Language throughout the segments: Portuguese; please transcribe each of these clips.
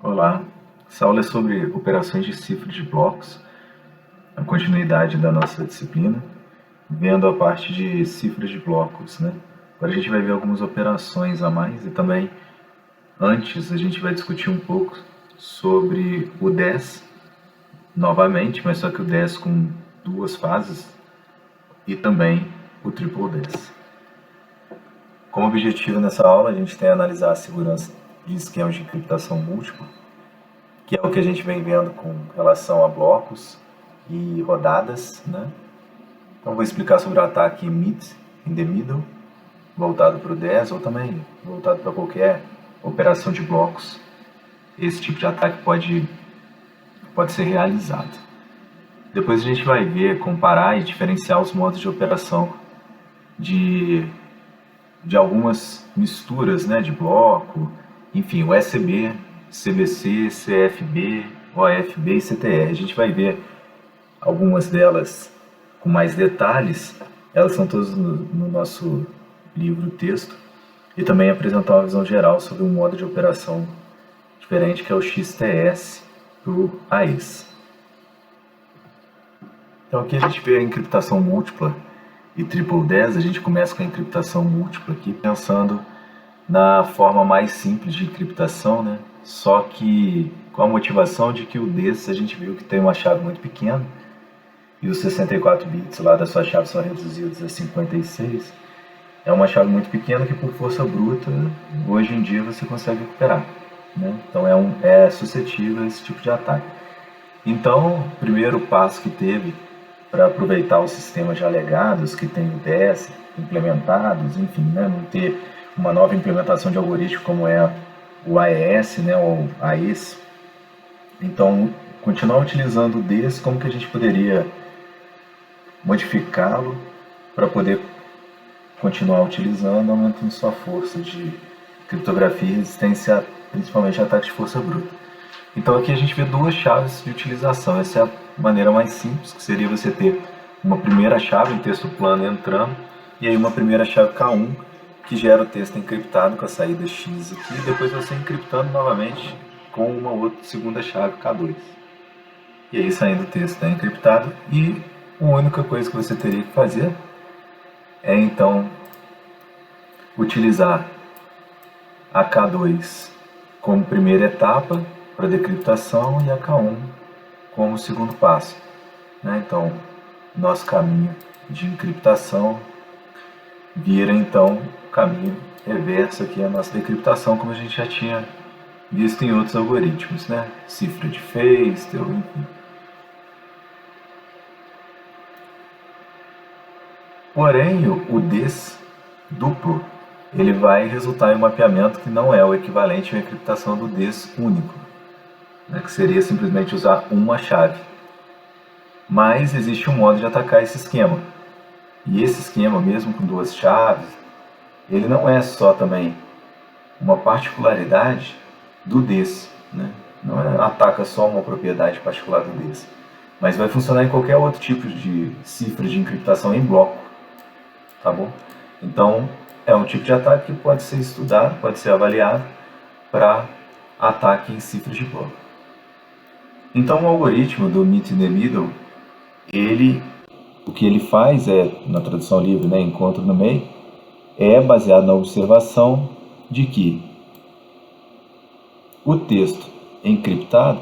Olá, essa aula é sobre operações de cifra de blocos, a continuidade da nossa disciplina, vendo a parte de cifras de blocos, né? Agora a gente vai ver algumas operações a mais e também, antes, a gente vai discutir um pouco sobre o 10, novamente, mas só que o 10 com duas fases, e também o triple 10. Como objetivo nessa aula, a gente tem analisar a segurança de esquemas de encriptação múltipla, que é o que a gente vem vendo com relação a blocos e rodadas, né? Então vou explicar sobre o ataque Meet in the Middle, voltado para o 10 ou também voltado para qualquer operação de blocos. Esse tipo de ataque pode ser realizado. Depois a gente vai ver, comparar e diferenciar os modos de operação de algumas misturas, né, de bloco, enfim, o SB, CBC, CFB, OFB e CTR. A gente vai ver algumas delas com mais detalhes, elas são todas no nosso livro texto, e também apresentar uma visão geral sobre um modo de operação diferente, que é o XTS para o AES. Então aqui a gente vê a encriptação múltipla e triple 10. A gente começa com a encriptação múltipla aqui, pensando na forma mais simples de encriptação, né? Só que com a motivação de que o DES a gente viu que tem uma chave muito pequena e os 64 bits lá da sua chave são reduzidos a 56. É uma chave muito pequena que por força bruta hoje em dia você consegue recuperar, né? Então é suscetível a esse tipo de ataque. Então o primeiro passo que teve para aproveitar os sistemas já legados que tem o DES implementados, enfim, né, não ter uma nova implementação de algoritmo como é o AES, né, ou AES. Então, continuar utilizando o DES, como que a gente poderia modificá-lo para poder continuar utilizando, aumentando sua força de criptografia e resistência, principalmente a ataques de força bruta. Então aqui a gente vê duas chaves de utilização. Essa é a maneira mais simples, que seria você ter uma primeira chave em texto plano entrando, e aí uma primeira chave K1, que gera o texto encriptado com a saída X aqui, e depois você encriptando novamente com uma outra segunda chave K2. E aí saindo o texto está encriptado, e a única coisa que você teria que fazer é então utilizar a K2 como primeira etapa para decriptação e a K1 como segundo passo, né? Então, nosso caminho de encriptação vira então o caminho reverso aqui a nossa decriptação, como a gente já tinha visto em outros algoritmos, né? Cifra de Feistel, enfim. Porém, o DES duplo, ele vai resultar em um mapeamento que não é o equivalente à encriptação do DES único, né, que seria simplesmente usar uma chave. Mas existe um modo de atacar esse esquema. E esse esquema, mesmo com duas chaves, ele não é só também uma particularidade do DES, né? Não ataca só uma propriedade particular do DES, mas vai funcionar em qualquer outro tipo de cifra de encriptação em bloco, tá bom? Então, é um tipo de ataque que pode ser estudado, pode ser avaliado para ataque em cifras de bloco. Então, o algoritmo do Meet in the Middle, o que ele faz é, na tradução livre, né, encontro no meio, é baseado na observação de que o texto encriptado,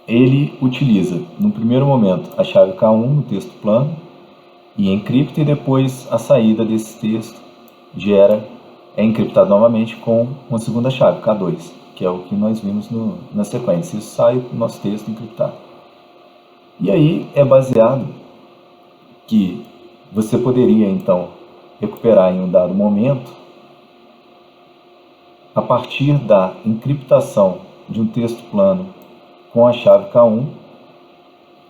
ele utiliza, no primeiro momento, a chave K1 no texto plano e encripta, e depois a saída desse texto é encriptado novamente com uma segunda chave, K2, que é o que nós vimos na sequência. Isso sai do nosso texto encriptado. E aí é baseado que você poderia, então, recuperar em um dado momento, a partir da encriptação de um texto plano com a chave K1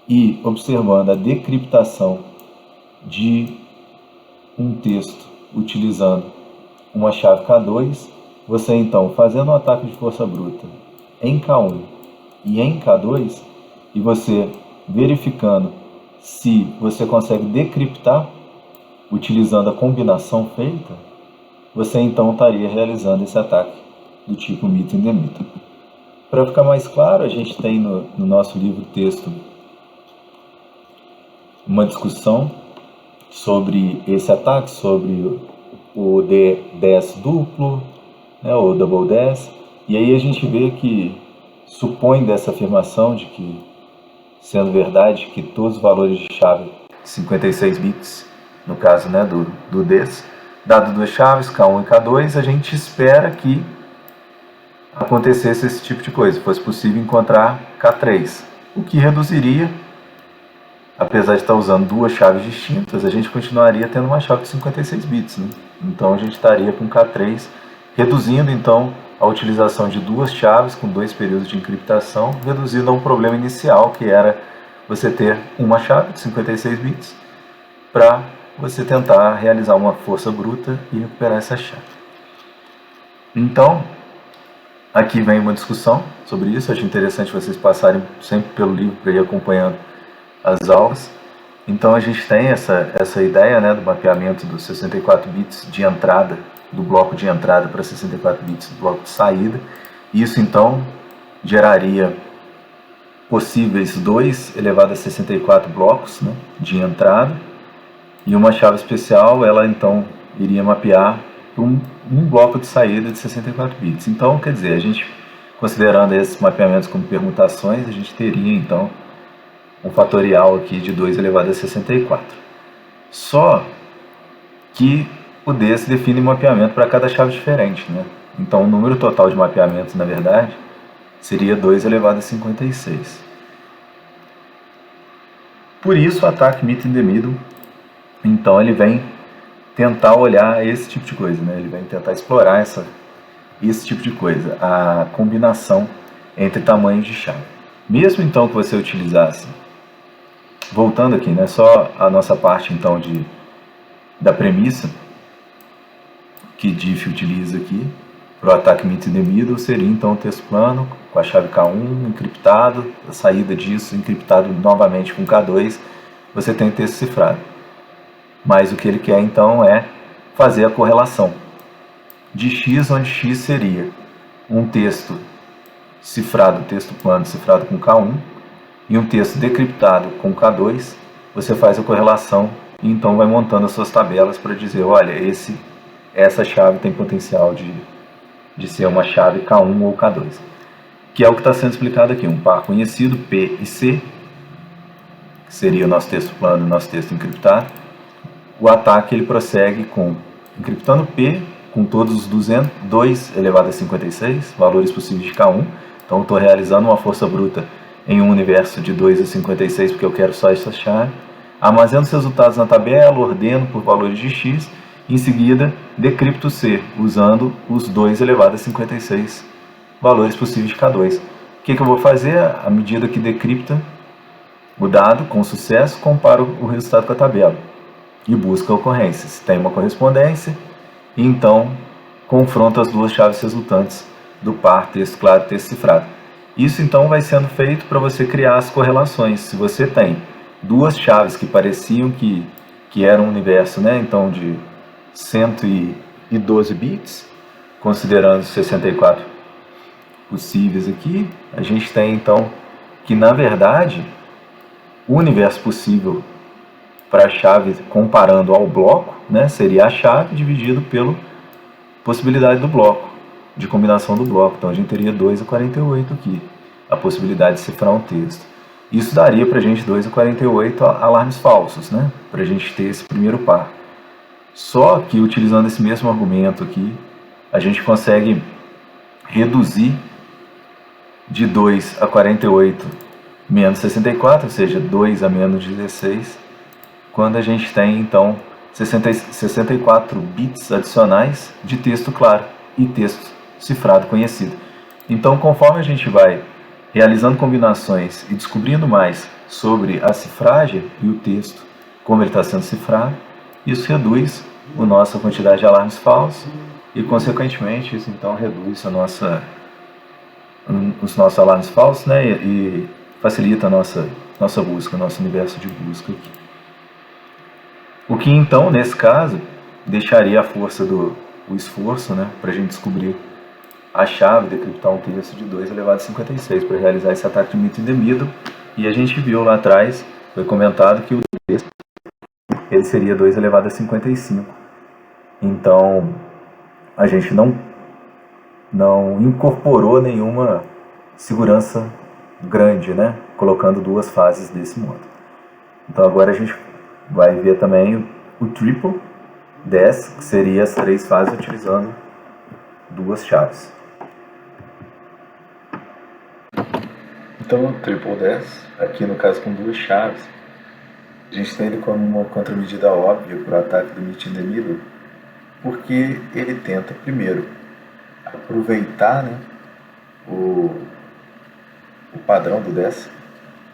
e observando a decriptação de um texto utilizando uma chave K2, você então, fazendo um ataque de força bruta em K1 e em K2, e você verificando se você consegue decriptar utilizando a combinação feita, você então estaria realizando esse ataque do tipo Meet in the Middle. Para ficar mais claro, a gente tem no nosso livro-texto uma discussão sobre esse ataque, sobre o D10 duplo, né, o double 10, e aí a gente vê que supõe dessa afirmação de que, sendo verdade, que todos os valores de chave 56 bits, no caso, né, do DES, dado duas chaves, K1 e K2, a gente espera que acontecesse esse tipo de coisa, fosse possível encontrar K3, o que reduziria, apesar de estar usando duas chaves distintas, a gente continuaria tendo uma chave de 56 bits, né? Então a gente estaria com K3, reduzindo então a utilização de duas chaves com dois períodos de encriptação, reduzindo a um problema inicial, que era você ter uma chave de 56 bits para você tentar realizar uma força bruta e recuperar essa chave. Então, aqui vem uma discussão sobre isso. Acho interessante vocês passarem sempre pelo livro para ir acompanhando as aulas. Então a gente tem essa ideia, né, do mapeamento dos 64 bits de entrada, do bloco de entrada para 64 bits do bloco de saída. Isso então geraria possíveis 2 elevado a 64 blocos, né, de entrada, e uma chave especial, ela então iria mapear um bloco de saída de 64 bits. Então, quer dizer, a gente, considerando esses mapeamentos como permutações, a gente teria então um fatorial aqui de 2 elevado a 64. Só que o DES define mapeamento para cada chave diferente, né? Então o número total de mapeamentos, na verdade, seria 2 elevado a 56. Por isso o ataque Meet in the Middle, então ele vem tentar olhar esse tipo de coisa, né? Ele vem tentar explorar esse tipo de coisa, a combinação entre tamanhos de chave. Mesmo então que você utilizasse, voltando aqui, né, só a nossa parte então da premissa que Diff utiliza aqui para o ataque Meet in the Middle seria então o texto plano com a chave K1 encriptado, a saída disso encriptado novamente com K2, você tem texto cifrado. Mas o que ele quer então é fazer a correlação de X, onde X seria um texto cifrado, texto plano cifrado com K1, e um texto decriptado com K2, você faz a correlação e então vai montando as suas tabelas para dizer, olha, essa chave tem potencial de ser uma chave K1 ou K2, que é o que está sendo explicado aqui, um par conhecido, P e C, que seria o nosso texto plano e o nosso texto encriptado. O ataque ele prossegue encriptando P com todos os 2 elevado a 56 valores possíveis de K1, então estou realizando uma força bruta em um universo de 2 a 56 porque eu quero só essa chave, armazeno os resultados na tabela, ordeno por valores de X, em seguida decripto C, usando os 2 elevado a 56 valores possíveis de K2. O que eu vou fazer? À medida que decripta o dado com sucesso, comparo o resultado com a tabela e busco a ocorrência. Se tem uma correspondência, então confronto as duas chaves resultantes do par texto claro e texto cifrado. Isso então vai sendo feito para você criar as correlações. Se você tem duas chaves que pareciam que eram um universo, né, então de 112 bits, considerando 64 possíveis aqui, a gente tem então que na verdade o universo possível para a chave comparando ao bloco, né, seria a chave dividido pela possibilidade do bloco, de combinação do bloco. Então a gente teria 2 a 48 aqui, a possibilidade de cifrar um texto. Isso daria para a gente 2 a 48 alarmes falsos, né, para a gente ter esse primeiro par. Só que utilizando esse mesmo argumento aqui, a gente consegue reduzir de 2 a 48 menos 64, ou seja, 2 a menos 16, quando a gente tem então 64 bits adicionais de texto claro e texto cifrado conhecido. Então, conforme a gente vai realizando combinações e descobrindo mais sobre a cifragem e o texto, como ele está sendo cifrado, isso reduz a nossa quantidade de alarmes falsos e, consequentemente, isso então reduz os nossos alarmes falsos, né, e facilita a nossa busca, nosso universo de busca aqui. O que então, nesse caso, deixaria a força o esforço, né, para a gente descobrir a chave, decriptar um texto de 2 elevado a 56 para realizar esse ataque de meet in the middle. E a gente viu lá atrás, foi comentado que o texto ele seria 2 elevado a 55. Então, a gente não incorporou nenhuma segurança grande, né? Colocando duas fases desse modo. Então agora a gente vai ver também o triple DES, que seria as 3 fases utilizando duas chaves. Então o triple DES, aqui no caso com duas chaves, a gente tem ele como uma contramedida óbvia para o ataque do meet in the middle, porque ele tenta primeiro aproveitar, né, o padrão do DES,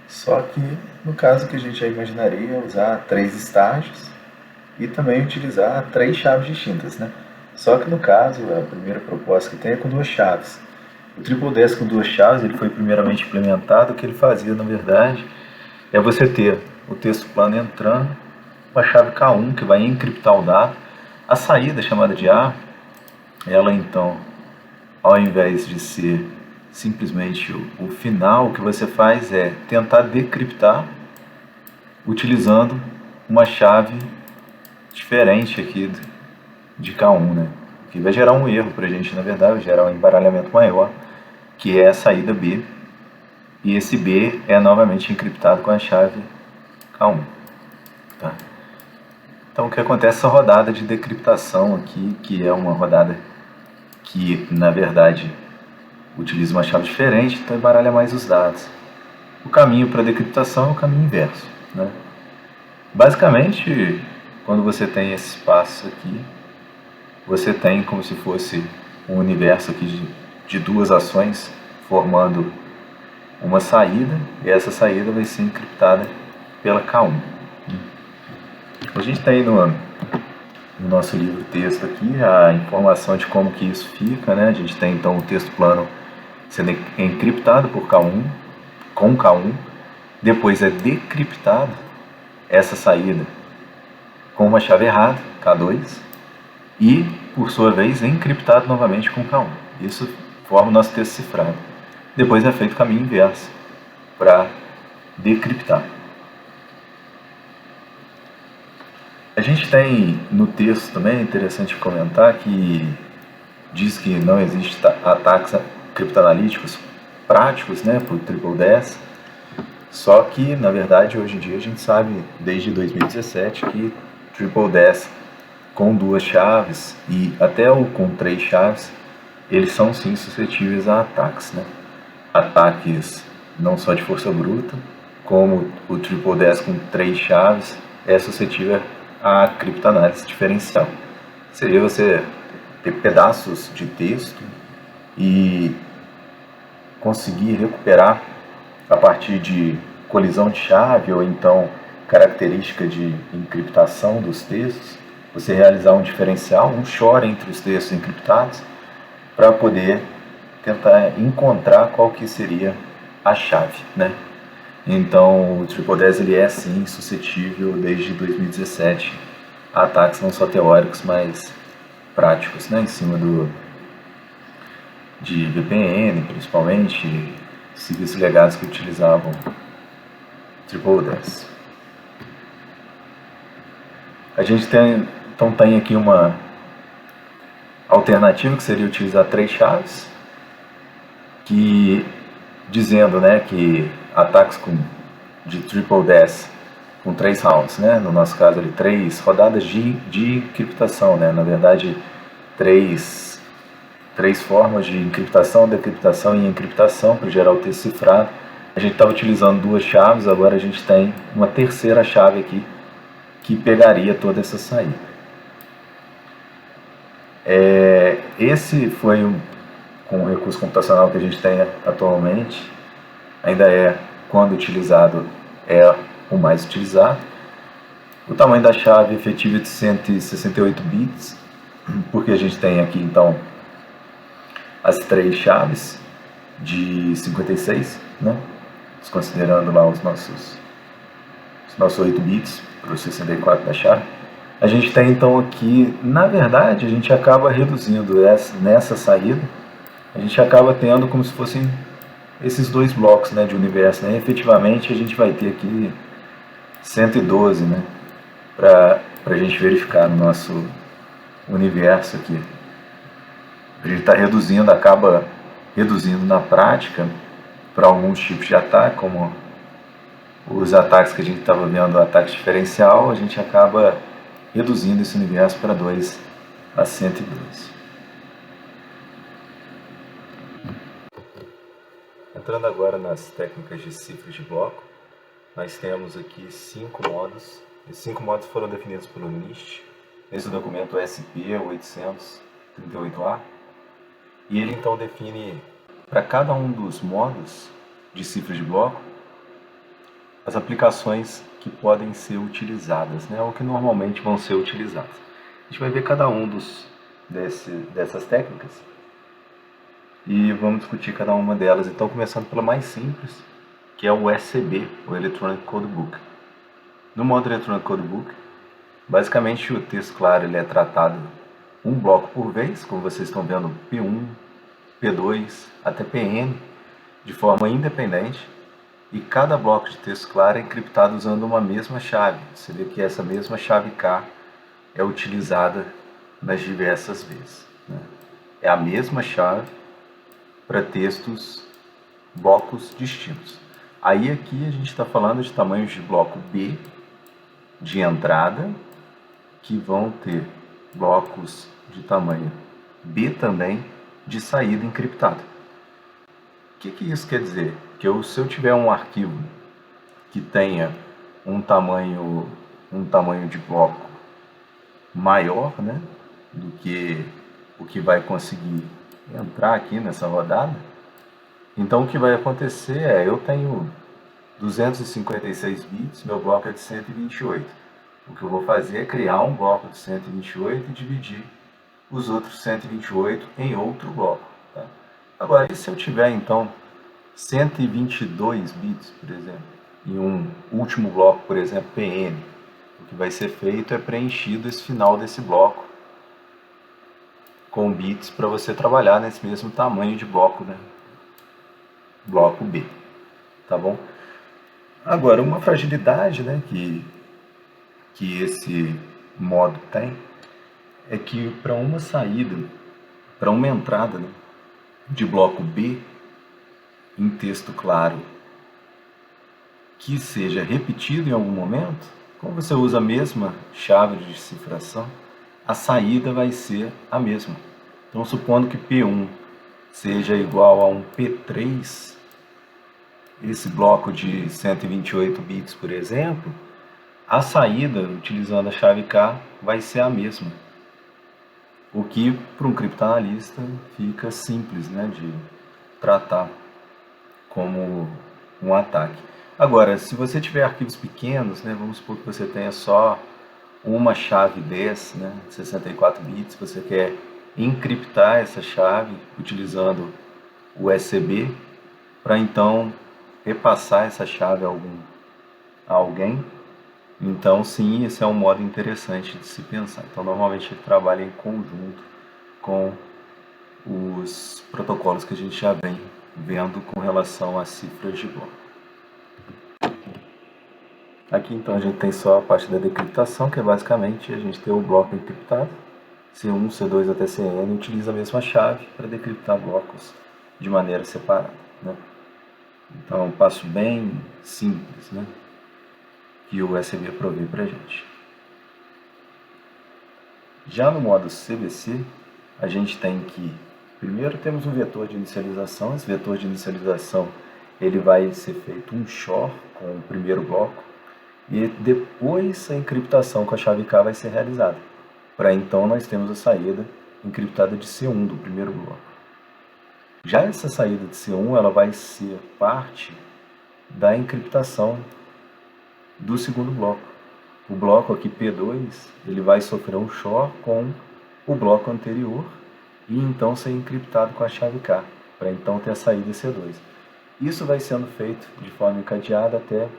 só que no caso que a gente já imaginaria usar 3 estágios e também utilizar 3 chaves distintas, né? Só que no caso a primeira proposta que tem é com 2 chaves. O triple DES com 2 chaves ele foi primeiramente implementado. O que ele fazia na verdade é você ter o texto plano entrando com a chave K1 que vai encriptar o dado. A saída chamada de A, ela então, ao invés de ser simplesmente o final, o que você faz é tentar decriptar utilizando uma chave diferente aqui de K1, né? Que vai gerar um erro para a gente, na verdade, vai gerar um embaralhamento maior, que é a saída B, e esse B é novamente encriptado com a chave K1. Tá? Então o que acontece é essa rodada de decriptação aqui, que é uma rodada que, na verdade, utiliza uma chave diferente, então embaralha mais os dados. O caminho para a decriptação é o caminho inverso, né? Basicamente, quando você tem esse espaço aqui, você tem como se fosse um universo aqui de duas ações formando uma saída, e essa saída vai ser encriptada pela K1. A gente tem no nosso livro texto aqui a informação de como que isso fica, né? A gente tem então o texto plano sendo encriptado por K1, com K1, depois é decriptado essa saída com uma chave errada, K2, e, por sua vez, é encriptado novamente com K1. Isso forma o nosso texto cifrado. Depois é feito o caminho inverso para decriptar. A gente tem no texto também, é interessante comentar, que diz que não existe ataques criptoanalíticos práticos, né, para o triple DES. Só que, na verdade, hoje em dia a gente sabe, desde 2017, que triple DES com 2 chaves e até o com 3 chaves, eles são sim suscetíveis a ataques, né? Ataques não só de força bruta, como o triple DES com 3 chaves é suscetível a criptoanálise diferencial. Seria você ter pedaços de texto e conseguir recuperar a partir de colisão de chave ou então característica de encriptação dos textos, você realizar um diferencial, um short entre os textos encriptados, para poder tentar encontrar qual que seria a chave, né? Então o triple DES ele é sim suscetível desde 2017 a ataques não só teóricos, mas práticos, né? Em cima de VPN, principalmente, serviços legados que utilizavam triple DES. A gente tem aqui uma alternativa que seria utilizar 3 chaves, que dizendo, né, que ataques de triple DES com 3 rounds, né, no nosso caso ali 3 rodadas de encriptação, né, na verdade 3 formas de encriptação, decriptação e encriptação para gerar o texto cifrado. A gente está utilizando 2 chaves, agora a gente tem uma terceira chave aqui que pegaria toda essa saída. Esse foi com o recurso computacional que a gente tem atualmente, ainda é, quando utilizado, é o mais utilizado. O tamanho da chave efetiva é de 168 bits, porque a gente tem aqui então as 3 chaves de 56, né? Considerando lá os nossos 8 bits para o 64 da chave. A gente tem então aqui, na verdade, a gente acaba reduzindo nessa saída a gente acaba tendo como se fossem esses dois blocos, né, de universo, né? Efetivamente a gente vai ter aqui 112, né, para a gente verificar no nosso universo aqui. A gente está reduzindo, acaba reduzindo na prática para alguns tipos de ataque, como os ataques que a gente estava vendo, o ataque diferencial, a gente acaba reduzindo esse universo para 2 a 102. Entrando agora nas técnicas de cifras de bloco, nós temos aqui 5 modos. Esses 5 modos foram definidos pelo NIST, nesse documento SP838A, e ele então define para cada um dos modos de cifras de bloco as aplicações que podem ser utilizadas, né, ou que normalmente vão ser utilizadas. A gente vai ver cada um dessas técnicas e vamos discutir cada uma delas. Então, começando pela mais simples, que é o ECB, o Electronic Code Book. No modo Electronic Code Book, basicamente o texto claro ele é tratado um bloco por vez, como vocês estão vendo, P1, P2 até Pn, de forma independente, e cada bloco de texto claro é encriptado usando uma mesma chave. Você vê que essa mesma chave K é utilizada nas diversas vezes, né? É a mesma chave para textos, blocos distintos. Aí aqui a gente está falando de tamanhos de bloco B, de entrada, que vão ter blocos de tamanho B também, de saída encriptada. O que isso quer dizer? Que se eu tiver um arquivo que tenha um tamanho de bloco maior, né, do que o que vai conseguir entrar aqui nessa rodada, então o que vai acontecer é, eu tenho 256 bits, meu bloco é de 128. O que eu vou fazer é criar um bloco de 128 e dividir os outros 128 em outro bloco. Tá? Agora, e se eu tiver então 122 bits, por exemplo, em um último bloco, por exemplo, Pn, o que vai ser feito é preenchido esse final desse bloco com bits para você trabalhar nesse mesmo tamanho de bloco, né? Bloco B, tá bom? Agora, uma fragilidade, né, que esse modo tem é que para uma saída, para uma entrada, né, de bloco B em texto claro que seja repetido em algum momento, como você usa a mesma chave de cifração, a saída vai ser a mesma. Então, supondo que P1 seja igual a um P3, esse bloco de 128 bits, por exemplo, a saída, utilizando a chave K, vai ser a mesma. O que, para um criptoanalista, fica simples, né, de tratar como um ataque. Agora, se você tiver arquivos pequenos, né, vamos supor que você tenha só uma chave dessa, né, 64 bits, você quer encriptar essa chave utilizando o ECB para então repassar essa chave a alguém. Então, sim, esse é um modo interessante de se pensar. Então, normalmente ele trabalha em conjunto com os protocolos que a gente já vem vendo com relação às cifras de bloco. Aqui, então, a gente tem só a parte da decriptação, que é basicamente a gente ter o bloco encriptado, C1, C2 até Cn, utiliza a mesma chave para decriptar blocos de maneira separada, né? Então, é um passo bem simples, né, que o USB provê para a gente. Já no modo CBC, a gente tem que, primeiro temos um vetor de inicialização. Esse vetor de inicialização ele vai ser feito um XOR com o primeiro bloco e depois a encriptação com a chave K vai ser realizada. Para então nós temos a saída encriptada de C1 do primeiro bloco. Já essa saída de C1 ela vai ser parte da encriptação do segundo bloco. O bloco aqui P2 ele vai sofrer um XOR com o bloco anterior e então ser encriptado com a chave K, para então ter a saída C2. Isso vai sendo feito de forma encadeada até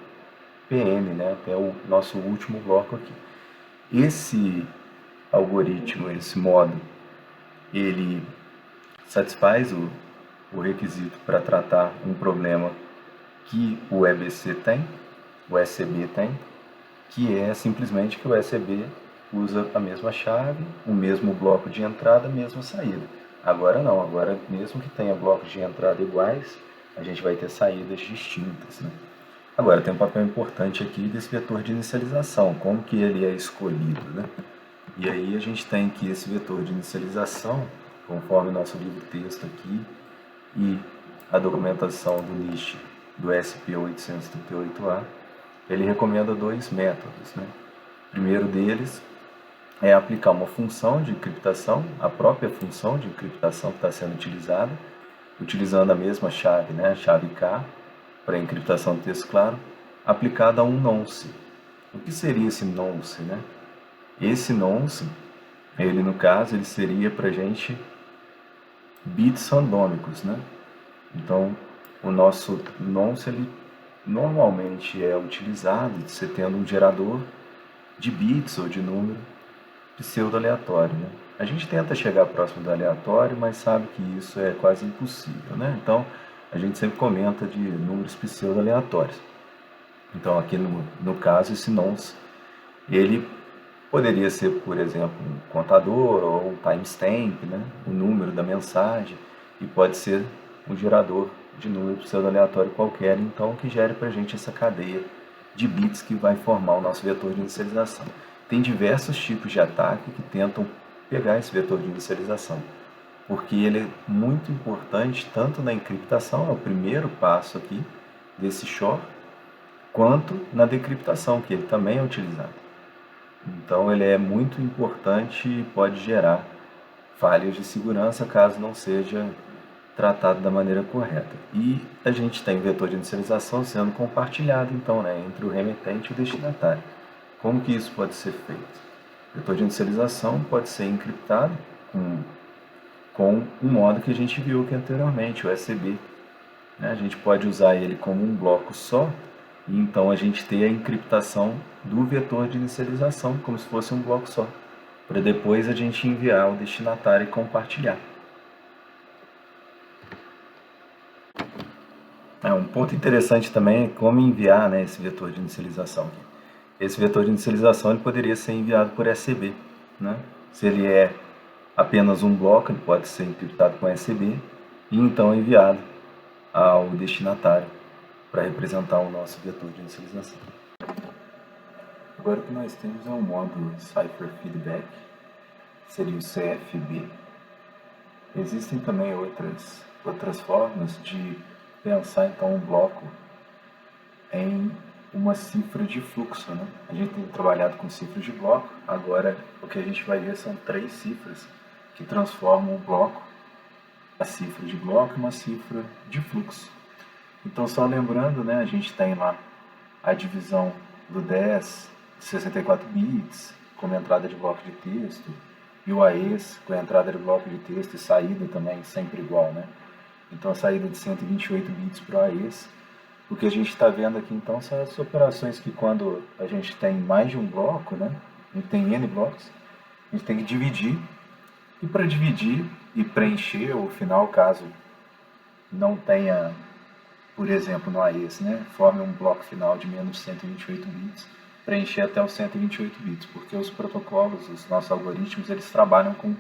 Pn, né, até o nosso último bloco aqui. Esse algoritmo, esse modo, ele satisfaz o requisito para tratar um problema que o EBC tem, o ECB tem, que é simplesmente que o ECB usa a mesma chave, o mesmo bloco de entrada, a mesma saída. Agora não, agora mesmo que tenha blocos de entrada iguais, a gente vai ter saídas distintas, né? Agora, tem um papel importante aqui desse vetor de inicialização, como que ele é escolhido, né? E aí a gente tem que esse vetor de inicialização, conforme o nosso livro-texto aqui, e a documentação do NIST do SP838A, ele recomenda dois métodos, né? O primeiro deles é aplicar uma função de encriptação, a própria função de encriptação que está sendo utilizada, utilizando a mesma chave, né, a chave K, para encriptação do texto claro, aplicada a um nonce. O que seria esse nonce, né? Esse nonce, ele no caso, ele seria para a gente bits randômicos, né? Então, o nosso nonce, ele normalmente é utilizado você tendo um gerador de bits ou de número pseudo-aleatório, né? A gente tenta chegar próximo do aleatório, mas sabe que isso é quase impossível, né? Então, a gente sempre comenta de números pseudo-aleatórios. Então, aqui no caso, esse nonce, ele poderia ser, por exemplo, um contador ou um timestamp, né? O número da mensagem, e pode ser um gerador de número pseudo-aleatório qualquer, então, que gere para a gente essa cadeia de bits que vai formar o nosso vetor de inicialização. Tem diversos tipos de ataque que tentam pegar esse vetor de inicialização, porque ele é muito importante tanto na encriptação, é o primeiro passo aqui desse SHOR, quanto na decriptação, que ele também é utilizado. Então ele é muito importante e pode gerar falhas de segurança caso não seja tratado da maneira correta. E a gente tem o vetor de inicialização sendo compartilhado, então, né, entre o remetente e o destinatário. Como que isso pode ser feito? O vetor de inicialização pode ser encriptado com um modo que a gente viu aqui anteriormente, o ECB. A gente pode usar ele como um bloco só, e então a gente ter a encriptação do vetor de inicialização, como se fosse um bloco só, para depois a gente enviar ao destinatário e compartilhar. Um ponto interessante também é como enviar, né, esse vetor de inicialização. Esse vetor de inicialização ele poderia ser enviado por ECB, né? Se ele é apenas um bloco, ele pode ser encriptado com ECB e então enviado ao destinatário para representar o nosso vetor de inicialização. Agora o que nós temos é um modo Cipher Feedback, que seria o CFB. Existem também outras formas de pensar então um bloco em uma cifra de fluxo, né? A gente tem trabalhado com cifras de bloco, agora o que a gente vai ver são 3 cifras que transformam o bloco, a cifra de bloco, em uma cifra de fluxo. Então, só lembrando, né, a gente tem lá a divisão do 10 de 64 bits, como entrada de bloco de texto, e o AES com a entrada de bloco de texto e saída também sempre igual, né? Então, a saída de 128 bits para o AES. O que a gente está vendo aqui, então, são as operações que quando a gente tem mais de um bloco, né, a gente tem N blocos, a gente tem que dividir, e para dividir e preencher o final, caso não tenha, por exemplo, no AES, né, forme um bloco final de menos de 128 bits, preencher até os 128 bits, porque os protocolos, os nossos algoritmos, eles trabalham com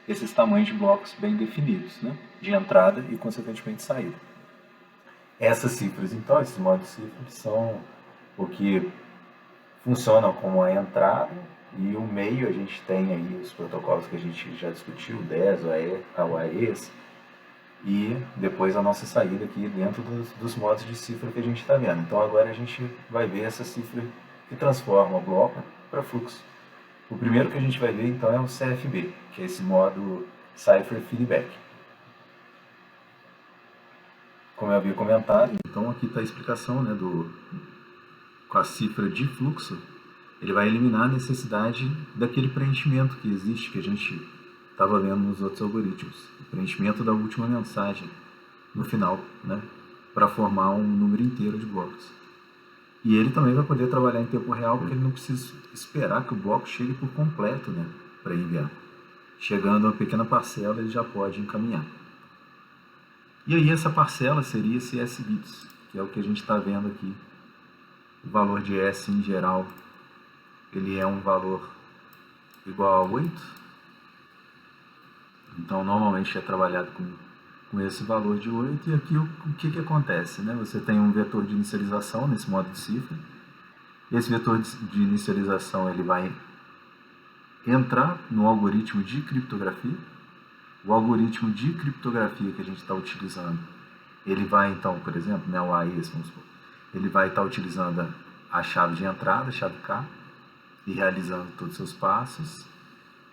esses tamanhos de blocos bem definidos, né, de entrada e, consequentemente, saída. Essas cifras, então, esses modos de cifras são o que funcionam como a entrada, e o meio a gente tem aí os protocolos que a gente já discutiu, o 10, o AES, e depois a nossa saída aqui dentro dos modos de cifra que a gente está vendo. Então agora a gente vai ver essa cifra que transforma o bloco para fluxo. O primeiro que a gente vai ver então é o CFB, que é esse modo Cipher Feedback. Como eu havia comentado, então aqui está a explicação, né, com a cifra de fluxo, ele vai eliminar a necessidade daquele preenchimento que existe, que a gente estava vendo nos outros algoritmos, o preenchimento da última mensagem no final, né, para formar um número inteiro de blocos. E ele também vai poder trabalhar em tempo real, porque ele não precisa esperar que o bloco chegue por completo, né, para enviar. Chegando a uma pequena parcela, ele já pode encaminhar. E aí essa parcela seria esse S bits, que é o que a gente está vendo aqui. O valor de S em geral, ele é um valor igual a 8. Então normalmente é trabalhado com esse valor de 8. E aqui o que acontece? Né? Você tem um vetor de inicialização nesse modo de cifra. Esse vetor de inicialização ele vai entrar no algoritmo de criptografia. O algoritmo de criptografia que a gente está utilizando, ele vai então, por exemplo, né, o AES, vamos supor, ele vai estar utilizando a chave de entrada, a chave K, e realizando todos os seus passos.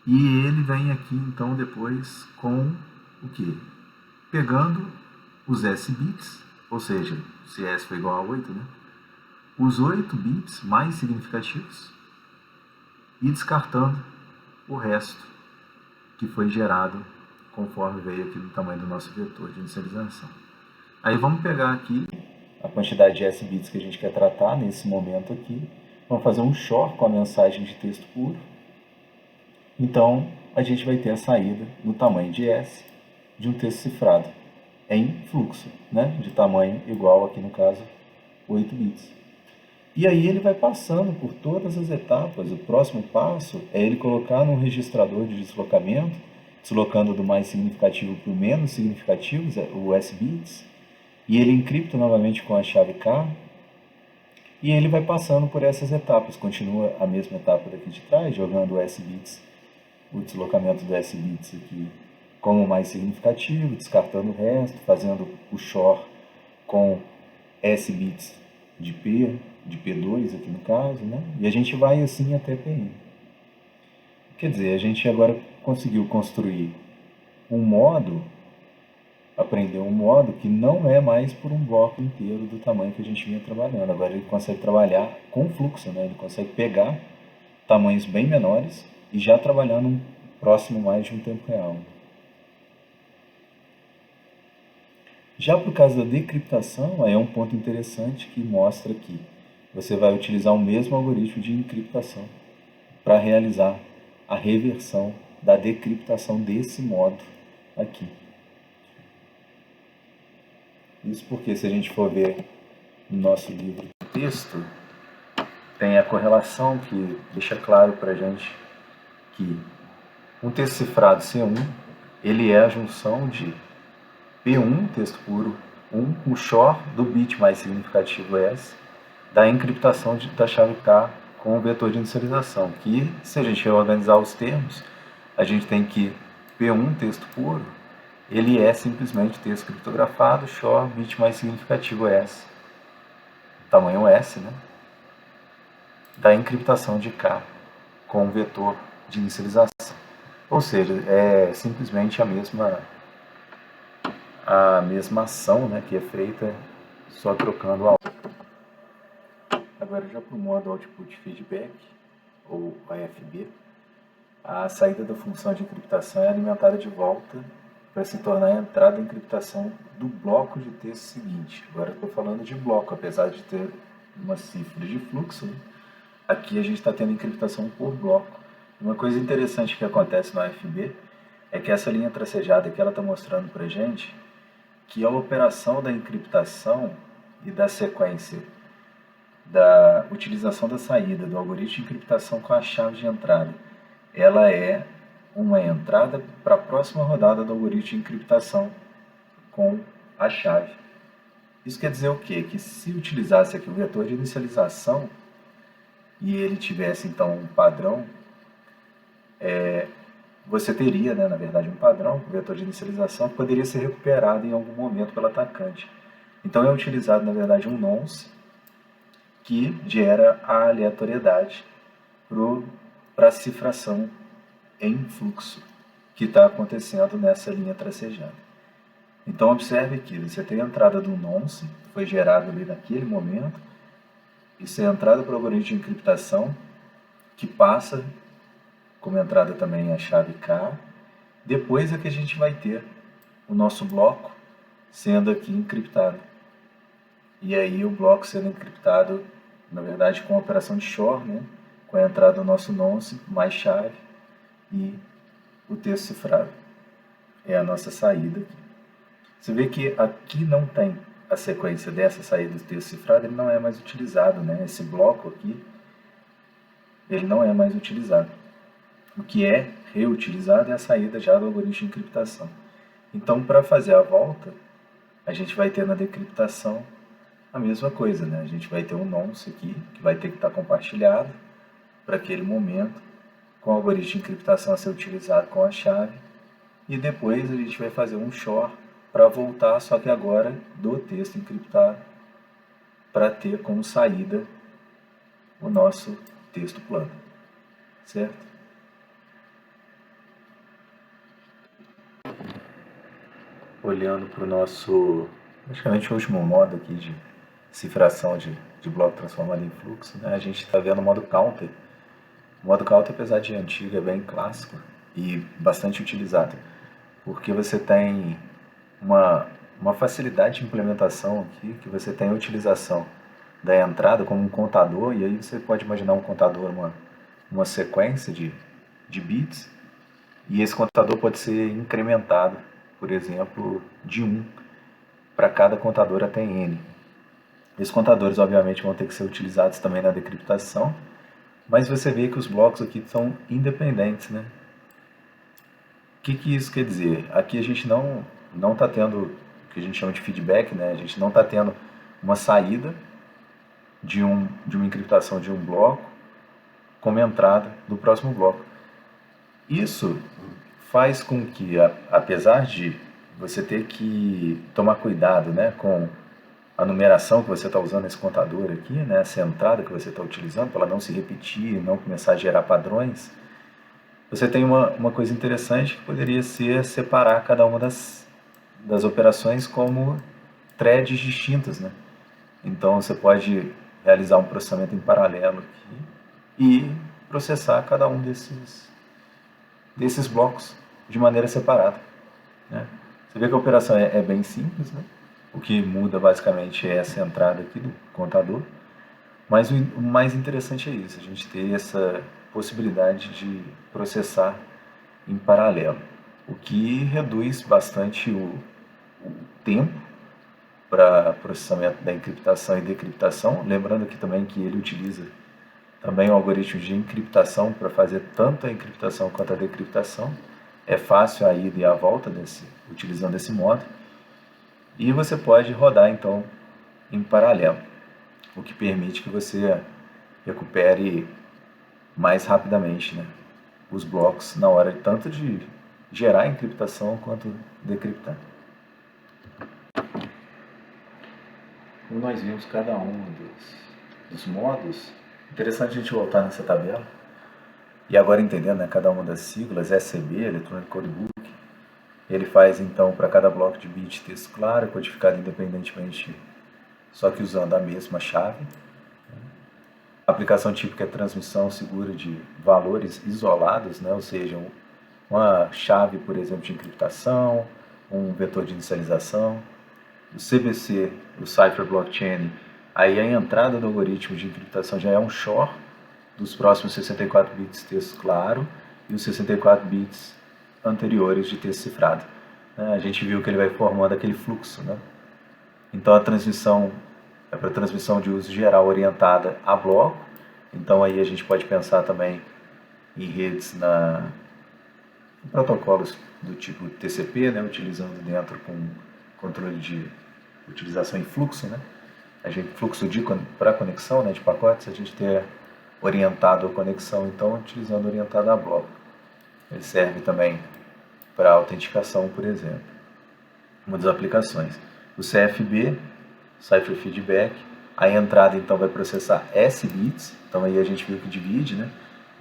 E ele vem aqui então depois com o que? Pegando os S bits, ou seja, se S for igual a 8, né? Os 8 bits mais significativos e descartando o resto que foi gerado conforme veio aqui no tamanho do nosso vetor de inicialização. Aí vamos pegar aqui a quantidade de S bits que a gente quer tratar nesse momento aqui. Vamos fazer um XOR com a mensagem de texto puro. Então, a gente vai ter a saída no tamanho de S de um texto cifrado em fluxo, né? De tamanho igual, aqui no caso, 8 bits. E aí ele vai passando por todas as etapas. O próximo passo é ele colocar no registrador de deslocamento, deslocando do mais significativo para o menos significativo, o S-bits, e ele encripta novamente com a chave K, e ele vai passando por essas etapas. Continua a mesma etapa daqui de trás, jogando o S-bits, o deslocamento do S-bits aqui como o mais significativo, descartando o resto, fazendo o XOR com S-bits de P2 aqui no caso, né? E a gente vai assim até Pn. Quer dizer, a gente agora conseguiu construir um modo, aprender um modo que não é mais por um bloco inteiro do tamanho que a gente vinha trabalhando. Agora ele consegue trabalhar com fluxo, né? Ele consegue pegar tamanhos bem menores e já trabalhar num próximo mais de um tempo real. Já por causa da decriptação, aí é um ponto interessante que mostra que você vai utilizar o mesmo algoritmo de encriptação para realizar a reversão da decriptação desse modo aqui. Isso porque, se a gente for ver no nosso livro de texto, tem a correlação que deixa claro para a gente que um texto cifrado C1 ele é a junção de P1, texto puro, 1, com o XOR do bit mais significativo S, da encriptação da chave K com o vetor de inicialização, que, se a gente reorganizar os termos, a gente tem que P1, texto puro, ele é simplesmente texto criptografado, XOR, bit mais significativo S, tamanho S, né? Da encriptação de K com o vetor de inicialização. Ou seja, é simplesmente a mesma ação, né, que é feita só trocando a. Agora já para o modo Output Feedback, ou AFB, a saída da função de encriptação é alimentada de volta para se tornar a entrada da encriptação do bloco de texto seguinte. Agora estou falando de bloco, apesar de ter uma cifra de fluxo, né? Aqui a gente está tendo encriptação por bloco. Uma coisa interessante que acontece no AFB é que essa linha tracejada que ela está mostrando para a gente, que a operação da encriptação e da sequência da utilização da saída do algoritmo de encriptação com a chave de entrada, ela é uma entrada para a próxima rodada do algoritmo de encriptação com a chave. Isso quer dizer o quê? Que se utilizasse aqui o vetor de inicialização e ele tivesse então um padrão, você teria, né, na verdade, um padrão, um vetor de inicialização que poderia ser recuperado em algum momento pelo atacante. Então é utilizado, na verdade, um nonce que gera a aleatoriedade para a cifração em fluxo que está acontecendo nessa linha tracejada. Então observe que você tem a entrada do nonce, que foi gerado ali naquele momento, isso é a entrada para o algoritmo de encriptação, que passa como entrada também a chave K. Depois é que a gente vai ter o nosso bloco sendo aqui encriptado. E aí o bloco sendo encriptado, na verdade, com a operação de XOR, né? Com a entrada do nosso nonce, mais chave e o texto cifrado. É a nossa saída aqui. Você vê que aqui não tem a sequência dessa saída do texto cifrado, ele não é mais utilizado, né? Esse bloco aqui, ele não é mais utilizado. O que é reutilizado é a saída já do algoritmo de encriptação. Então, para fazer a volta, a gente vai ter na decriptação a mesma coisa, né? A gente vai ter um nonce aqui, que vai ter que estar compartilhado para aquele momento, com o algoritmo de encriptação a ser utilizado com a chave, e depois a gente vai fazer um shor para voltar, só que agora do texto encriptado, para ter como saída o nosso texto plano, certo? Olhando para o nosso, praticamente o último modo aqui de cifração de bloco transformado em fluxo, né? A gente está vendo o modo counter. O modo counter, apesar de antigo, é bem clássico e bastante utilizado, porque você tem uma facilidade de implementação aqui, que você tem a utilização da entrada como um contador, e aí você pode imaginar um contador, uma sequência de bits, e esse contador pode ser incrementado, por exemplo, de 1 para cada contador até n. Esses contadores, obviamente, vão ter que ser utilizados também na decriptação, mas você vê que os blocos aqui são independentes, né? O que isso quer dizer? Aqui a gente não está tendo o que a gente chama de feedback, né? A gente não está tendo uma saída de uma encriptação de um bloco como entrada do próximo bloco. Isso faz com que, apesar de você ter que tomar cuidado, né, com a numeração que você está usando nesse contador aqui, né, essa entrada que você está utilizando, para ela não se repetir, não começar a gerar padrões, você tem uma coisa interessante que poderia ser separar cada uma das operações como threads distintas, né? Então você pode realizar um processamento em paralelo aqui e processar cada um desses blocos de maneira separada, né? Você vê que a operação é bem simples, né? O que muda basicamente é essa entrada aqui do contador, mas o mais interessante é isso, a gente ter essa possibilidade de processar em paralelo, o que reduz bastante o tempo para processamento da encriptação e decriptação, lembrando aqui também que ele utiliza também o algoritmo de encriptação para fazer tanto a encriptação quanto a decriptação. É fácil a ida e a volta utilizando esse modo. E você pode rodar então em paralelo, o que permite que você recupere mais rapidamente, né, os blocos na hora tanto de gerar a encriptação quanto decriptar. Como nós vimos cada um dos modos, interessante a gente voltar nessa tabela e agora entendendo, né, cada uma das siglas, SCB, Electronic Code Book, ele faz então para cada bloco de bit texto claro, codificado independentemente, só que usando a mesma chave. A aplicação típica é transmissão segura de valores isolados, né, ou seja, uma chave, por exemplo, de encriptação, um vetor de inicialização. O CBC, o Cipher Blockchain, aí a entrada do algoritmo de encriptação já é um shor dos próximos 64 bits texto claro e os 64 bits anteriores de texto cifrado. A gente viu que ele vai formando aquele fluxo, né? Então a transmissão é para transmissão de uso geral orientada a bloco, então aí a gente pode pensar também em redes em protocolos do tipo TCP, né? Utilizando dentro com controle de utilização em fluxo, né? A gente fluxo para conexão, né, de pacotes, a gente ter orientado a conexão, então utilizando orientado a bloco. Ele serve também para autenticação, por exemplo. Uma das aplicações. O CFB, Cipher Feedback, a entrada então vai processar S bits, então aí a gente viu que divide, né?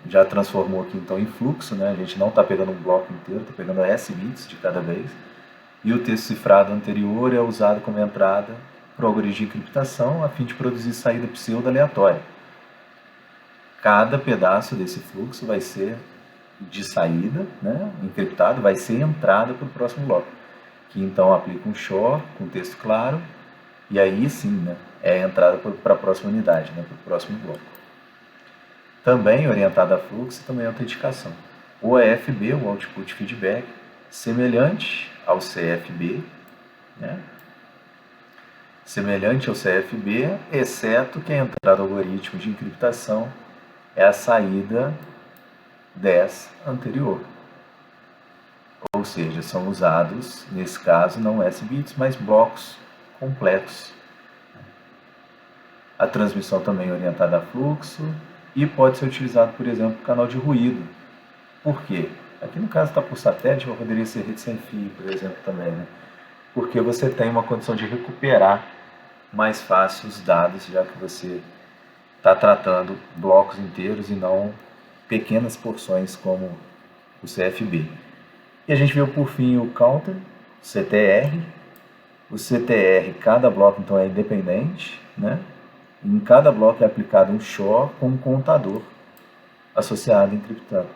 Já transformou aqui então em fluxo, né? A gente não está pegando um bloco inteiro, está pegando S bits de cada vez. E o texto cifrado anterior é usado como entrada para o algoritmo de encriptação a fim de produzir saída pseudo-aleatória. Cada pedaço desse fluxo vai ser de saída, né, encriptado, vai ser entrada para o próximo bloco, que então aplica um shor com texto claro, e aí sim, né, é a entrada para a próxima unidade, né, para o próximo bloco. Também orientada a fluxo e também a autenticação. O AFB, o Output Feedback, semelhante ao CFB, né? Semelhante ao CFB, exceto que a entrada do algoritmo de encriptação é a saída 10 anterior. Ou seja, são usados, nesse caso, não S-bits, mas blocos completos. A transmissão também é orientada a fluxo e pode ser utilizado, por exemplo, canal de ruído. Por quê? Aqui no caso está por satélite, mas poderia ser rede sem fio, por exemplo, também, né? Porque você tem uma condição de recuperar mais fácil os dados, já que você está tratando blocos inteiros e não pequenas porções como o CFB. E a gente viu por fim o counter, CTR. O CTR, cada bloco então é independente, né? Em cada bloco é aplicado um SHOR com um contador associado encriptado.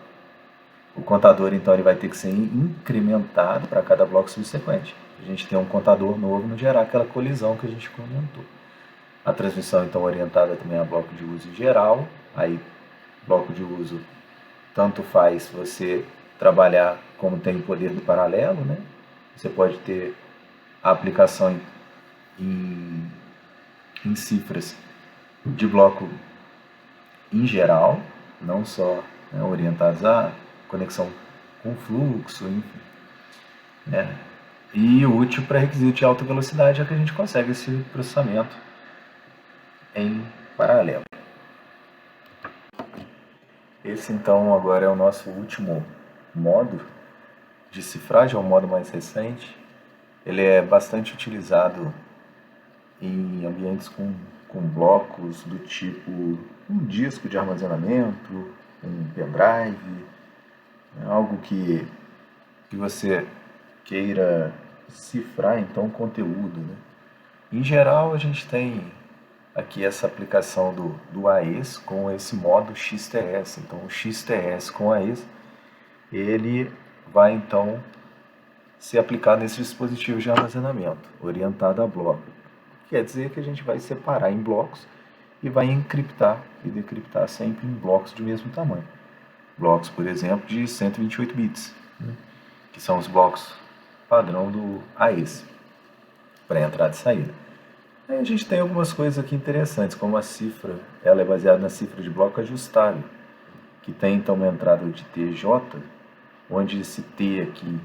O contador então ele vai ter que ser incrementado para cada bloco subsequente. A gente tem um contador novo não gerar aquela colisão que a gente comentou. A transmissão então orientada também a bloco de uso geral. Aí bloco de uso tanto faz você trabalhar como tem o poder do paralelo, né? Você pode ter a aplicação em cifras de bloco em geral, não só, né, orientados à conexão com fluxo, enfim, né? E útil para requisito de alta velocidade, já que a gente consegue esse processamento em paralelo. Esse então agora é o nosso último modo de cifragem, é o modo mais recente. Ele é bastante utilizado em ambientes com blocos do tipo um disco de armazenamento, um pendrive, algo que você queira cifrar então conteúdo, né? Em geral a gente tem aqui essa aplicação do AES com esse modo XTS. Então o XTS com AES, ele vai então ser aplicado nesses dispositivos de armazenamento, orientado a bloco. Quer dizer que a gente vai separar em blocos e vai encriptar e decriptar sempre em blocos de mesmo tamanho. Blocos, por exemplo, de 128 bits, né? Que são os blocos padrão do AES, para entrada e saída. Aí a gente tem algumas coisas aqui interessantes, como a cifra, ela é baseada na cifra de bloco ajustável, que tem então uma entrada de TJ, onde esse T aqui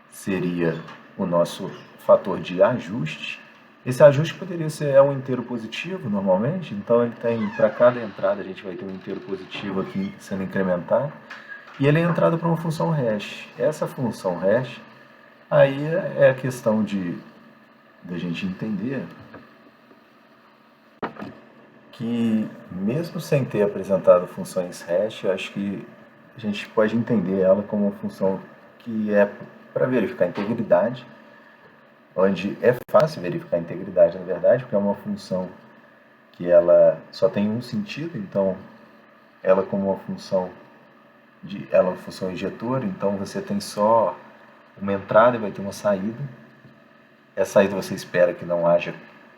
seria o nosso fator de ajuste. Esse ajuste poderia ser um inteiro positivo normalmente, então ele tem, para cada entrada a gente vai ter um inteiro positivo aqui sendo incrementado, e ele é entrada para uma função hash. Essa função hash, aí é a questão de a gente entender que mesmo sem ter apresentado funções hash, eu acho que a gente pode entender ela como uma função que é para verificar a integridade, onde é fácil verificar a integridade, na verdade, porque é uma função que ela só tem um sentido, então ela como uma função ela é uma função injetora, então você tem só uma entrada e vai ter uma saída. Essa saída você espera que não haja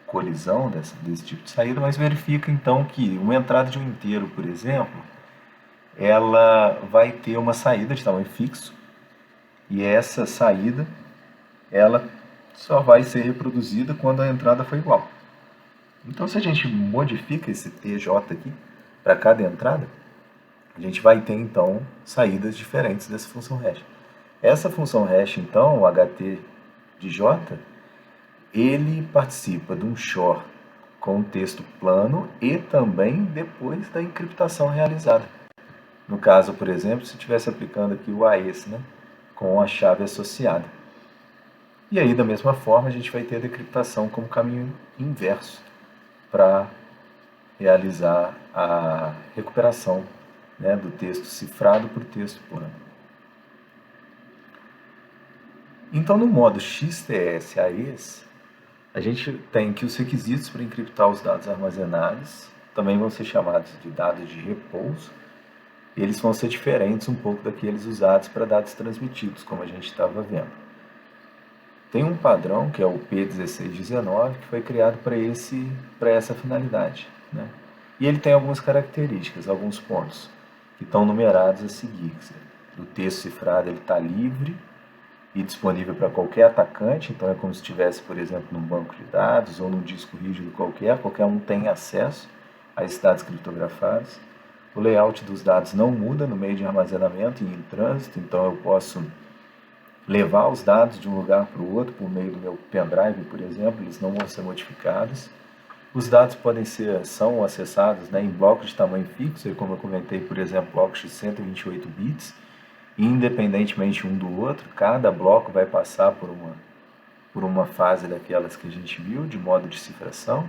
colisão desse tipo de saída, mas verifica então que uma entrada de um inteiro, por exemplo, ela vai ter uma saída de tamanho fixo, e essa saída ela só vai ser reproduzida quando a entrada for igual. Então, se a gente modifica esse TJ aqui para cada entrada, a gente vai ter então saídas diferentes dessa função hash. Essa função hash, então, o HT de J, ele participa de um SHOR com texto plano e também depois da encriptação realizada. No caso, por exemplo, se estivesse aplicando aqui o AES, né, com a chave associada. E aí, da mesma forma, a gente vai ter a decriptação como caminho inverso para realizar a recuperação, né, do texto cifrado para o texto plano. Então, no modo XTS-AES, a gente tem que os requisitos para encriptar os dados armazenados também vão ser chamados de dados de repouso. Eles vão ser diferentes um pouco daqueles usados para dados transmitidos, como a gente estava vendo. Tem um padrão, que é o P1619, que foi criado para essa finalidade, né? E ele tem algumas características, alguns pontos, que estão numerados a seguir. O texto cifrado está livre e disponível para qualquer atacante, então é como se estivesse, por exemplo, num banco de dados ou num disco rígido qualquer um tem acesso a esses dados criptografados. O layout dos dados não muda no meio de armazenamento e em trânsito, então eu posso levar os dados de um lugar para o outro por meio do meu pendrive, por exemplo, eles não vão ser modificados. Os dados são acessados, né, em blocos de tamanho fixo, e como eu comentei, por exemplo, blocos de 128 bits, independentemente um do outro, cada bloco vai passar por uma fase daquelas que a gente viu, de modo de cifração,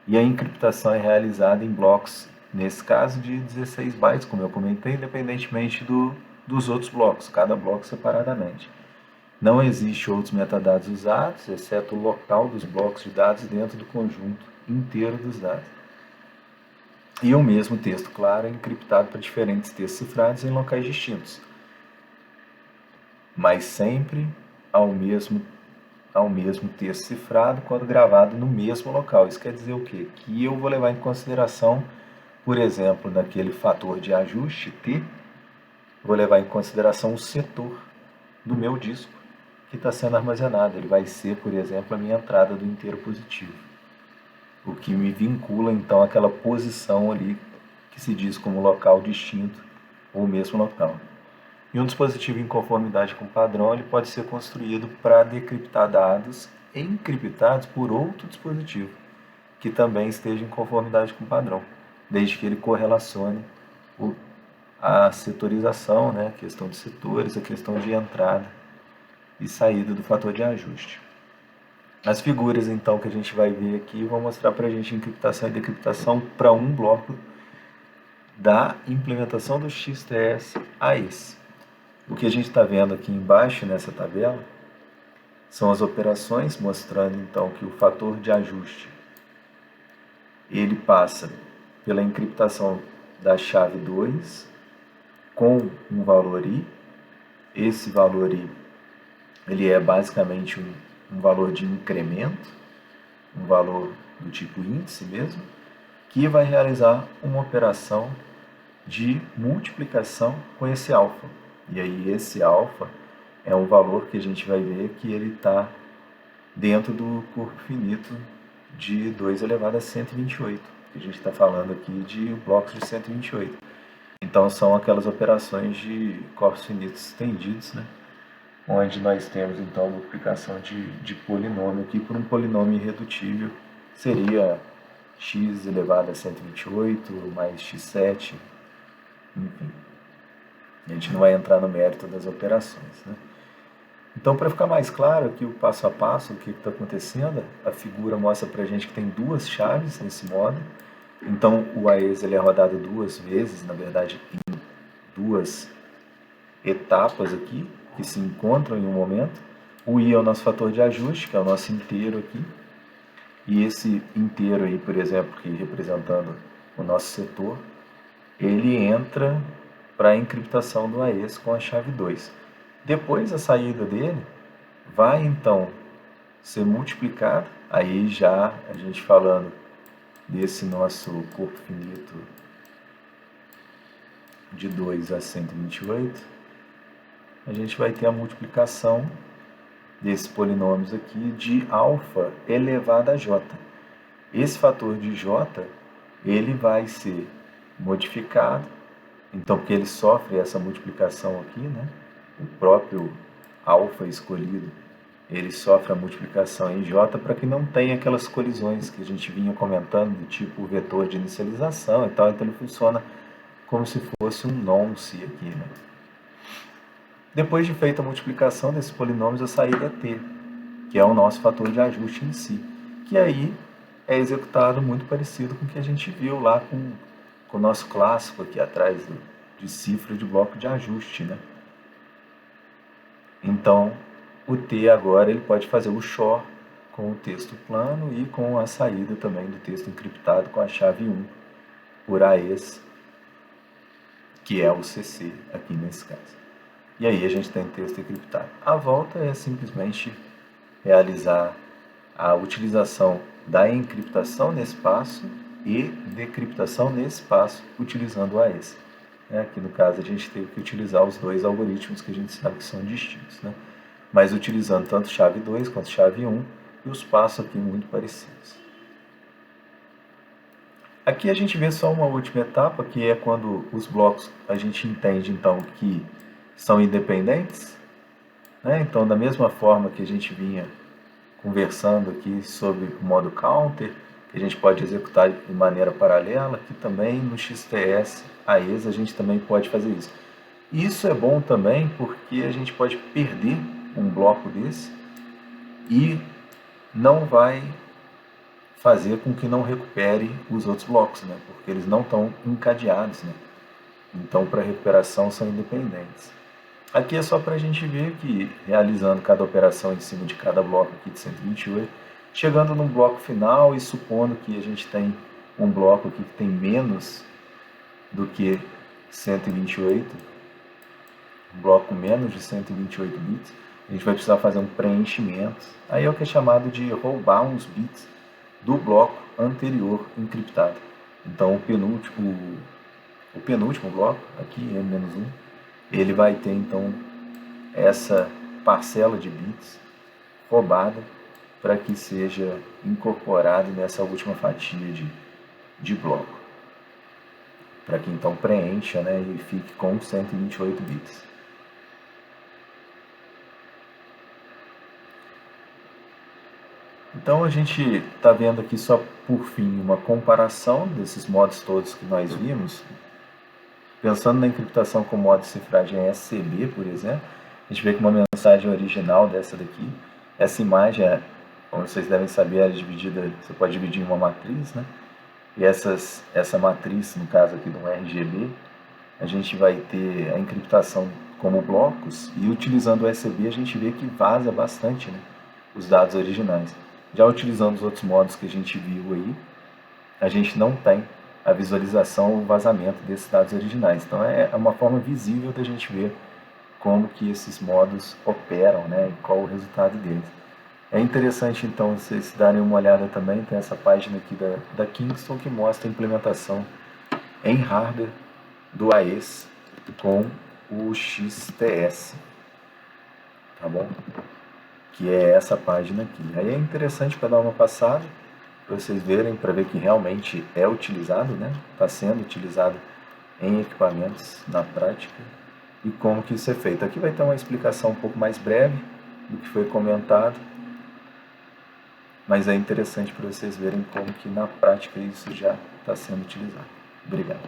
e a encriptação é realizada em blocos, nesse caso de 16 bytes, como eu comentei, independentemente dos outros blocos, cada bloco separadamente. Não existe outros metadados usados, exceto o local dos blocos de dados dentro do conjunto inteiro dos dados. E o mesmo texto, claro, é encriptado para diferentes textos cifrados em locais distintos, mas sempre ao mesmo texto cifrado quando gravado no mesmo local. Isso quer dizer o quê? Que eu vou levar em consideração, por exemplo, naquele fator de ajuste T, vou levar em consideração o setor do meu disco que está sendo armazenado. Ele vai ser, por exemplo, a minha entrada do inteiro positivo, o que me vincula então àquela posição ali que se diz como local distinto ou mesmo local. E um dispositivo em conformidade com o padrão ele pode ser construído para decriptar dados encriptados por outro dispositivo que também esteja em conformidade com o padrão, desde que ele correlacione a setorização, né, a questão de setores, a questão de entrada e saída do fator de ajuste. As figuras então que a gente vai ver aqui vão mostrar para a gente encriptação e decriptação para um bloco da implementação do XTS a esse. O que a gente está vendo aqui embaixo nessa tabela são as operações, mostrando então que o fator de ajuste ele passa pela encriptação da chave 2 com um valor I. Esse valor I ele é basicamente um valor de incremento, um valor do tipo índice mesmo, que vai realizar uma operação de multiplicação com esse alfa. E aí esse alfa é um valor que a gente vai ver que ele está dentro do corpo finito de 2 elevado a 128. A gente está falando aqui de blocos de 128. Então são aquelas operações de corpos finitos estendidos, né? Onde nós temos então a multiplicação de polinômio aqui por um polinômio irredutível, seria x elevado a 128 mais x7, enfim. A gente não vai entrar no mérito das operações, né? Então, para ficar mais claro aqui o passo a passo, o que está acontecendo, a figura mostra para a gente que tem duas chaves nesse módulo. Então, o AES ele é rodado duas vezes, na verdade, em duas etapas aqui, que se encontram em um momento. O I é o nosso fator de ajuste, que é o nosso inteiro aqui. E esse inteiro aí, por exemplo, que representando o nosso setor, ele entra para a encriptação do AES com a chave 2. Depois a saída dele vai então ser multiplicado, aí já a gente falando desse nosso corpo finito de 2 a 128, a gente vai ter a multiplicação desses polinômios aqui de alfa elevado a j. Esse fator de j ele vai ser modificado, então porque ele sofre essa multiplicação aqui, né? O próprio alfa escolhido, ele sofre a multiplicação em j para que não tenha aquelas colisões que a gente vinha comentando, do tipo vetor de inicialização e tal, então ele funciona como se fosse um nonce aqui, né? Depois de feita a multiplicação desses polinômios, a saída é t, que é o nosso fator de ajuste em si, que aí é executado muito parecido com o que a gente viu lá com o nosso clássico aqui atrás de cifra de bloco de ajuste, né? Então, o T agora ele pode fazer o XOR com o texto plano e com a saída também do texto encriptado com a chave 1 por AES, que é o CC aqui nesse caso. E aí a gente tem texto encriptado. A volta é simplesmente realizar a utilização da encriptação nesse passo e decriptação nesse passo utilizando o AES. Aqui no caso a gente teve que utilizar os dois algoritmos que a gente sabe que são distintos, né? mas utilizando tanto chave 2 quanto chave 1 e os passos aqui muito parecidos. Aqui a gente vê só uma última etapa, que é quando os blocos a gente entende então que são independentes, né? Então, da mesma forma que a gente vinha conversando aqui sobre o modo counter, que a gente pode executar de maneira paralela, aqui também no XTS AES a gente também pode fazer isso. Isso é bom também porque a gente pode perder um bloco desse e não vai fazer com que não recupere os outros blocos, né? Porque eles não estão encadeados, né? Então, para recuperação são independentes. Aqui é só para a gente ver que, realizando cada operação em cima de cada bloco aqui de 128, chegando num bloco final e supondo que a gente tem um bloco aqui que tem menos do que 128, um bloco com menos de 128 bits, a gente vai precisar fazer um preenchimento. Aí é o que é chamado de roubar uns bits do bloco anterior encriptado. Então o penúltimo bloco, aqui M-1, ele vai ter então essa parcela de bits roubada para que seja incorporado nessa última fatia de bloco. Para que então preencha, né, e fique com 128 bits. Então a gente está vendo aqui só por fim uma comparação desses modos todos que nós vimos. Pensando na encriptação com modo de cifragem SCB, por exemplo, a gente vê que uma mensagem original dessa daqui, essa imagem, como vocês devem saber, é dividida, você pode dividir em uma matriz, né? E essa matriz, no caso aqui do RGB, a gente vai ter a encriptação como blocos e utilizando o SCB a gente vê que vaza bastante, né, os dados originais. Já utilizando os outros modos que a gente viu aí, a gente não tem a visualização ou vazamento desses dados originais. Então é uma forma visível da gente ver como que esses modos operam, né, e qual o resultado deles. É interessante então vocês darem uma olhada também, tem essa página aqui da Kingston que mostra a implementação em hardware do AES com o XTS, tá bom? Que é essa página aqui. Aí é interessante para dar uma passada, para vocês verem, para ver que realmente é utilizado, né? Está sendo utilizado em equipamentos na prática e como que isso é feito. Aqui vai ter uma explicação um pouco mais breve do que foi comentado, mas é interessante para vocês verem como que na prática isso já está sendo utilizado. Obrigado.